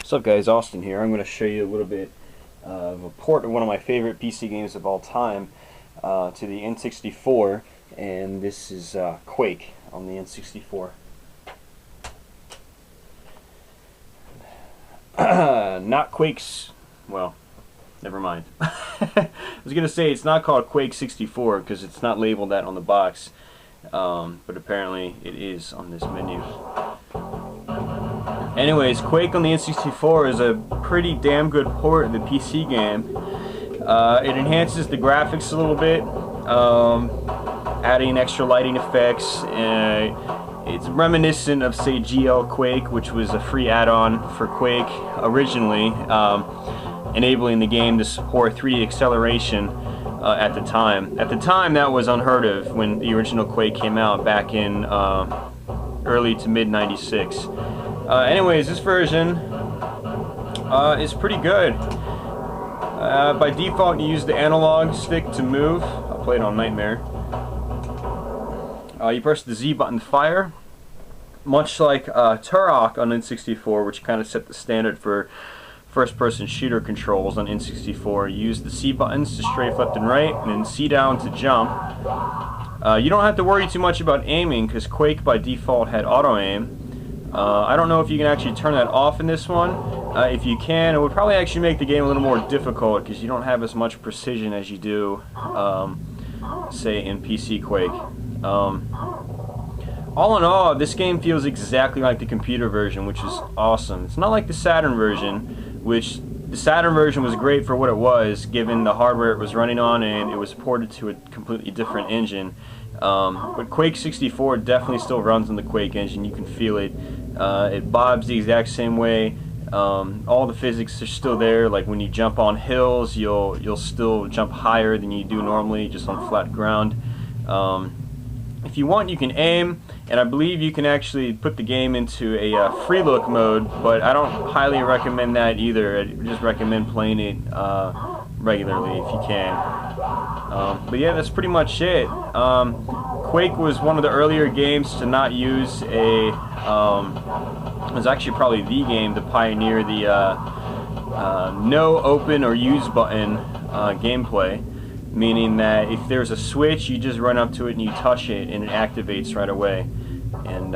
What's up guys, Austin here. I'm going to show you a little bit of a port of one of my favorite PC games of all time to the N64, and this is Quake on the N64. Not Quake's, well, never mind. I was going to say it's not called Quake 64 because it's not labeled that on the box, but apparently it is on this menu. Anyways, Quake on the N64 is a pretty damn good port of the PC game. It enhances the graphics a little bit, adding extra lighting effects. It's reminiscent of, say, GL Quake, which was a free add-on for Quake originally, enabling the game to support 3D acceleration at the time. At the time, that was unheard of when the original Quake came out back in early to mid '96. Anyways, this version is pretty good. By default, you use the analog stick to move. I'll play it on Nightmare. You press the Z button to fire, much like Turok on N64, which kind of set the standard for first-person shooter controls on N64. You use the C buttons to strafe left and right, and then C down to jump. You don't have to worry too much about aiming, because Quake by default had auto-aim. I don't know if you can actually turn that off in this one. If you can, it would probably actually make the game a little more difficult because you don't have as much precision as you do, say, in PC Quake. All in all, this game feels exactly like the computer version, which is awesome. It's not like the Saturn version, which the Saturn version was great for what it was, given the hardware it was running on, and it was ported to a completely different engine. But Quake 64 definitely still runs on the Quake engine. You can feel it. It bobs the exact same way. All the physics are still there. Like when you jump on hills, you'll still jump higher than you do normally, just on flat ground. If you want, you can aim, and I believe you can actually put the game into a free look mode, but I don't highly recommend that either. I just recommend playing it regularly if you can. But yeah, that's pretty much it. Quake was one of the earlier games to not use a, it was actually probably the game to pioneer the no open or use button gameplay, meaning that if there's a switch, you just run up to it and you touch it and it activates right away. And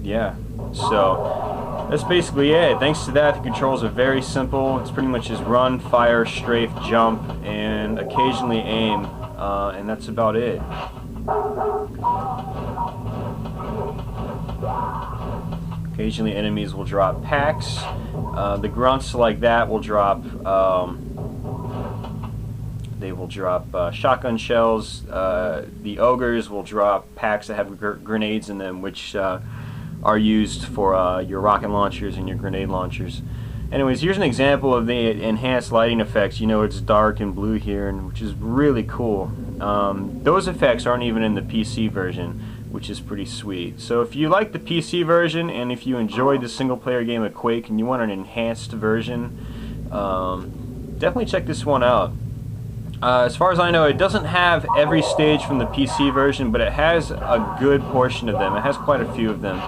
yeah, so that's basically it. Thanks to that, the controls are very simple. It's pretty much just run, fire, strafe, jump, and occasionally aim, and that's about it. Occasionally enemies will drop packs. The grunts like that will drop shotgun shells. The ogres will drop packs that have grenades in them, which are used for your rocket launchers and your grenade launchers. Anyways, here's an example of the enhanced lighting effects. You know, it's dark and blue here, and which is really cool. Those effects aren't even in the PC version, which is pretty sweet. So if you like the PC version, and if you enjoyed the single-player game of Quake, and you want an enhanced version, definitely check this one out. As far as I know, it doesn't have every stage from the PC version, but it has a good portion of them. It has quite a few of them.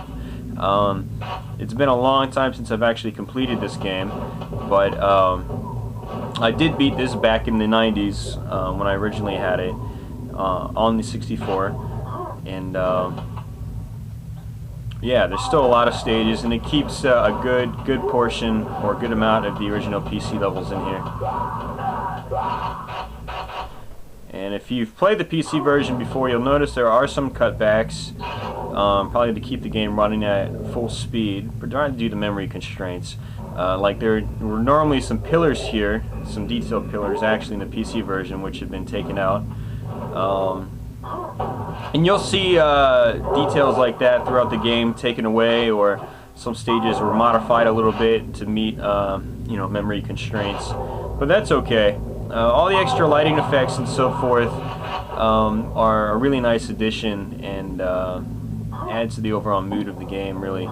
It's been a long time since I've actually completed this game, but I did beat this back in the 90s when I originally had it on the 64, and yeah, there's still a lot of stages, and it keeps a good portion or a good amount of the original PC levels in here. And if you've played the PC version before, you'll notice there are some cutbacks, probably to keep the game running at full speed, but trying to do the memory constraints. Like there were normally some pillars here, some detailed pillars actually in the PC version, which have been taken out. And you'll see details like that throughout the game taken away, or some stages were modified a little bit to meet you know, memory constraints. But that's okay. All the extra lighting effects and so forth are a really nice addition, and add to the overall mood of the game, really.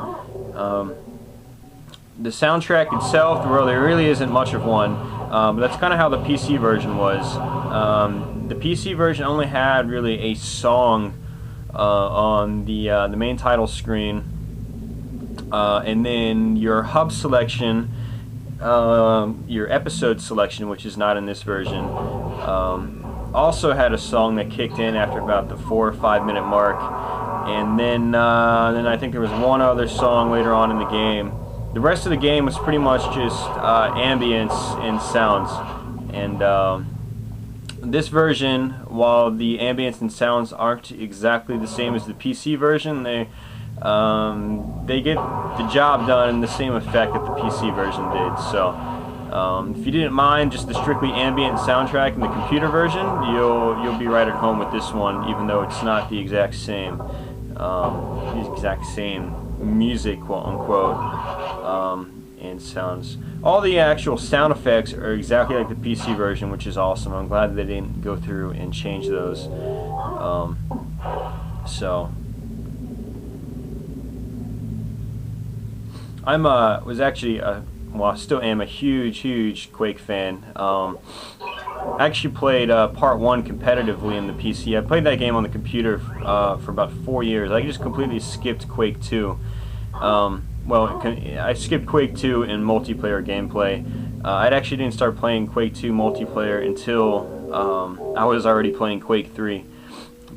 The soundtrack itself, well, there really isn't much of one, but that's kind of how the PC version was. The PC version only had really a song on the main title screen, and then your hub selection, your episode selection, which is not in this version, also had a song that kicked in after about the 4 or 5 minute mark, and then I think there was one other song later on in the game. The rest of the game was pretty much just ambience and sounds. And this version, while the ambience and sounds aren't exactly the same as the PC version, they get the job done in the same effect that the PC version did. So if you didn't mind just the strictly ambient soundtrack in the computer version, you'll be right at home with this one, even though it's not the exact same music, quote unquote, and sounds. All the actual sound effects are exactly like the PC version, which is awesome. I'm glad they didn't go through and change those. So was actually well, I still am a huge Quake fan. I actually played Part 1 competitively in the PC. I played that game on the computer for about 4 years. I just completely skipped Quake 2. Well, I skipped Quake 2 in multiplayer gameplay. I actually didn't start playing Quake 2 multiplayer until I was already playing Quake 3.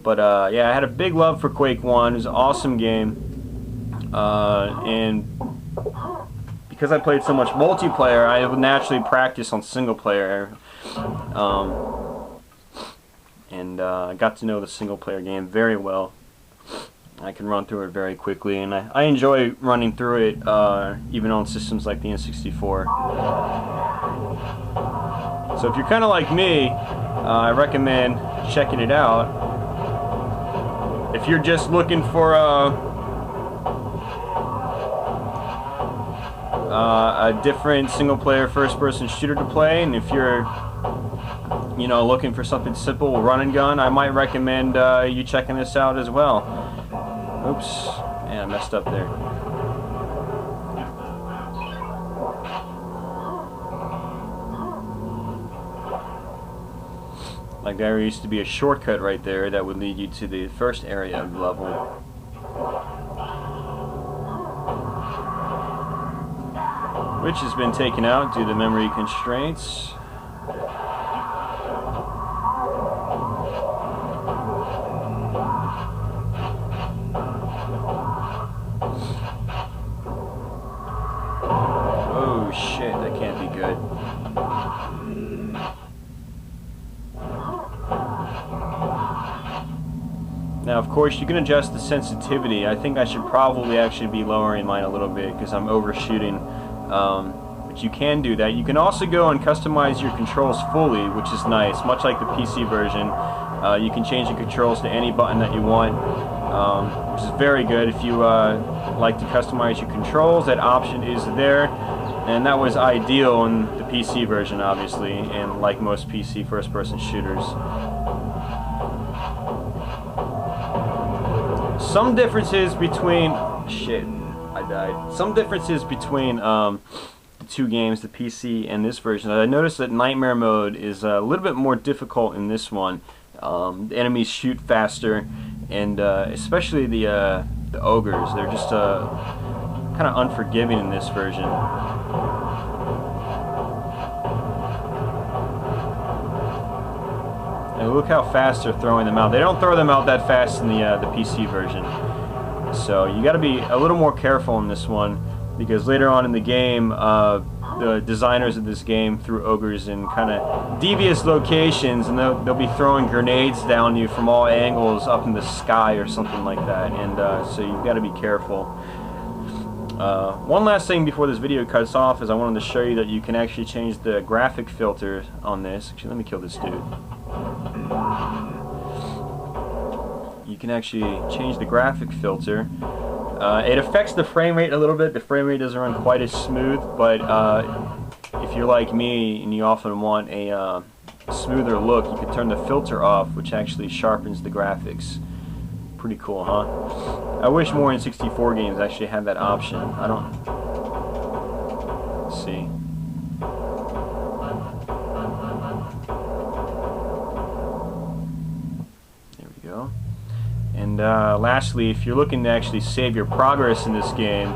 But yeah, I had a big love for Quake 1. It was an awesome game. And because I played so much multiplayer, I would naturally practice on single player. I got to know the single player game very well. I can run through it very quickly, and I enjoy running through it even on systems like the N64. So if you're kind of like me, I recommend checking it out. If you're just looking for a different single-player first-person shooter to play, and if you're looking for something simple, run and gun, I might recommend you checking this out as well. Oops, yeah, I messed up there. Like there used to be a shortcut right there that would lead you to the first area of the level. Which has been taken out due to memory constraints. Oh shit, that can't be good. Now of course you can adjust the sensitivity. I think I should probably actually be lowering mine a little bit because I'm overshooting. But you can do that. You can also go and customize your controls fully, which is nice. Much like the PC version, you can change the controls to any button that you want, which is very good. If you like to customize your controls, that option is there, and that was ideal in the PC version, obviously, and like most PC first-person shooters. Some differences between... shit, I died. Some differences between the two games, the PC and this version. I noticed that Nightmare mode is a little bit more difficult in this one. The enemies shoot faster, and especially the ogres. They're just kind of unforgiving in this version. And look how fast they're throwing them out. They don't throw them out that fast in the PC version. So you got to be a little more careful in this one, because later on in the game, the designers of this game threw ogres in kind of devious locations, and they'll be throwing grenades down you from all angles up in the sky or something like that, and so you've got to be careful. One last thing before this video cuts off is I wanted to show you that you can actually change the graphic filter on this. Actually, let me kill this dude. You can actually change the graphic filter. It affects the frame rate a little bit. The frame rate doesn't run quite as smooth, but if you're like me and you often want a smoother look, you can turn the filter off, which actually sharpens the graphics. Pretty cool, huh? I wish more N64 games actually had that option. I don't... Let's see. There we go. And lastly, if you're looking to actually save your progress in this game,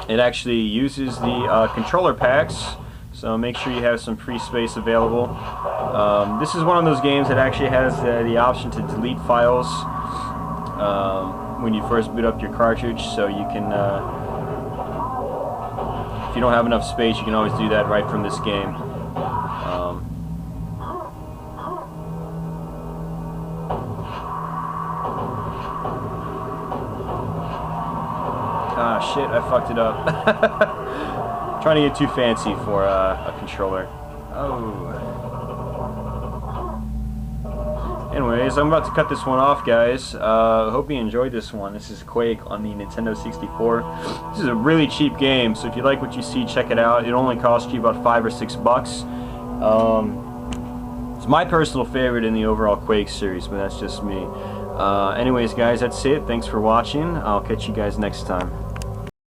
It actually uses the controller packs, so make sure you have some free space available. This is one of those games that actually has the option to delete files when you first boot up your cartridge, so you can, if you don't have enough space, you can always do that right from this game. Ah, shit, I fucked it up. Trying to get too fancy for a controller. Oh. Anyways, I'm about to cut this one off, guys. Hope you enjoyed this one. This is Quake on the Nintendo 64. This is a really cheap game, so if you like what you see, check it out. It only cost you about $5 or $6. It's my personal favorite in the overall Quake series, but that's just me. Anyways, guys, that's it. Thanks for watching. I'll catch you guys next time.